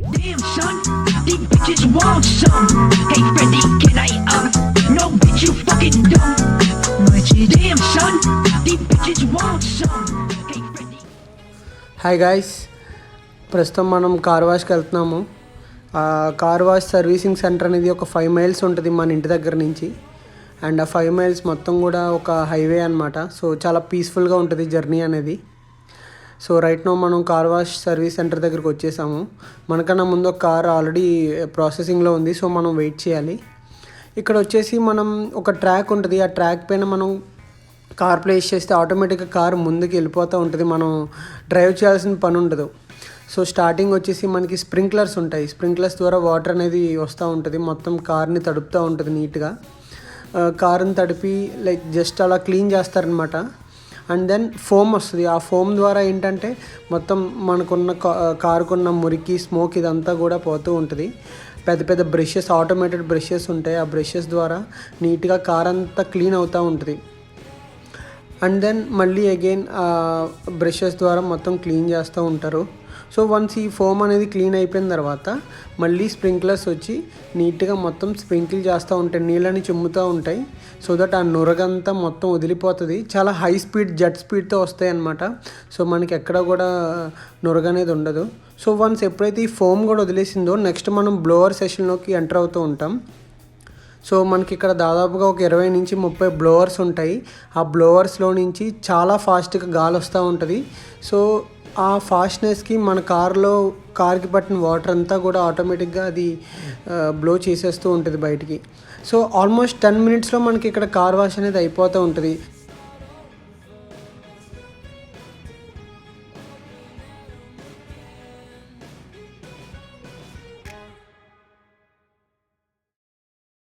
Damn son, these bitches want some. Hey Freddy, can I no bitch you fucking dumb. Damn son, these bitches want some. Hey Freddy. Hi guys, ప్రస్తుతం మనం car వాష్కి వెళ్తున్నాము. Car wash servicing centre అనేది ఒక 5 miles ఉంటుంది మన ఇంటి దగ్గర నుంచి. అండ్ ఆ 5 మైల్స్ మొత్తం కూడా ఒక హైవే అనమాట. సో చాలా పీస్ఫుల్గా ఉంటుంది జర్నీ అనేది. సో రైట్ నో మనం కార్ వాష్ సర్వీస్ సెంటర్ దగ్గరికి వచ్చేసాము. మనకన్నా ముందు ఒక కార్ ఆల్రెడీ ప్రాసెసింగ్లో ఉంది, సో మనం వెయిట్ చేయాలి. ఇక్కడ వచ్చేసి మనం ఒక ట్రాక్ ఉంటుంది, ఆ ట్రాక్ పైన మనం కార్ ప్లేస్ చేస్తే ఆటోమేటిక్గా కార్ ముందుకు వెళ్ళిపోతూ ఉంటుంది, మనం డ్రైవ్ చేయాల్సిన పని ఉండదు. సో స్టార్టింగ్ వచ్చేసి మనకి స్ప్రింక్లర్స్ ఉంటాయి, స్ప్రింక్లర్స్ ద్వారా వాటర్ అనేది వస్తూ ఉంటుంది, మొత్తం కార్ని తడుపుతూ ఉంటుంది నీట్గా. కార్ని తడిపి లైక్ జస్ట్ అలా క్లీన్ చేస్తారనమాట. అండ్ దెన్ ఫోమ్ వస్తుంది, ఆ ఫోమ్ ద్వారా ఏంటంటే మొత్తం మనకున్న కారుకున్న మురికి స్మోక్ ఇదంతా కూడా పోతూ ఉంటుంది. పెద్ద పెద్ద బ్రషెస్, ఆటోమేటెడ్ బ్రషెస్ ఉంటాయి, ఆ బ్రషెస్ ద్వారా నీట్గా కార్ అంతా క్లీన్ అవుతూ ఉంటుంది. అండ్ దెన్ మళ్ళీ అగైన్ బ్రషెస్ ద్వారా మొత్తం క్లీన్ చేస్తూ ఉంటారు. సో వన్స్ ఈ ఫోమ్ అనేది క్లీన్ అయిపోయిన తర్వాత మళ్ళీ స్ప్రింక్లర్స్ వచ్చి నీట్గా మొత్తం స్ప్రింకిల్ చేస్తూ ఉంటాయి, నీళ్ళని చిమ్ముతూ ఉంటాయి. సో దట్ ఆ నురగంతా మొత్తం వదిలిపోతుంది. చాలా హై స్పీడ్ జెట్ స్పీడ్తో వస్తాయి అన్నమాట. సో మనకి ఎక్కడ కూడా నురగ అనేది ఉండదు. సో వన్స్ ఎప్పుడైతే ఈ ఫోమ్ కూడా వదిలేసిందో నెక్స్ట్ మనం బ్లోవర్ సెషన్లోకి ఎంటర్ అవుతూ ఉంటాం. సో మనకి ఇక్కడ దాదాపుగా ఒక 20 నుంచి 30 బ్లోవర్స్ ఉంటాయి. ఆ బ్లోవర్స్లో నుంచి చాలా ఫాస్ట్గా గాలి వస్తూ ఉంటుంది. సో ఆ ఫాస్ట్నెస్కి మన కార్కి పట్టిన వాటర్ అంతా కూడా ఆటోమేటిక్గా అది బ్లో చేసేస్తూ ఉంటుంది బయటికి. సో ఆల్మోస్ట్ 10 మినిట్స్లో మనకి ఇక్కడ కార్ వాష్ అనేది అయిపోతూ ఉంటుంది.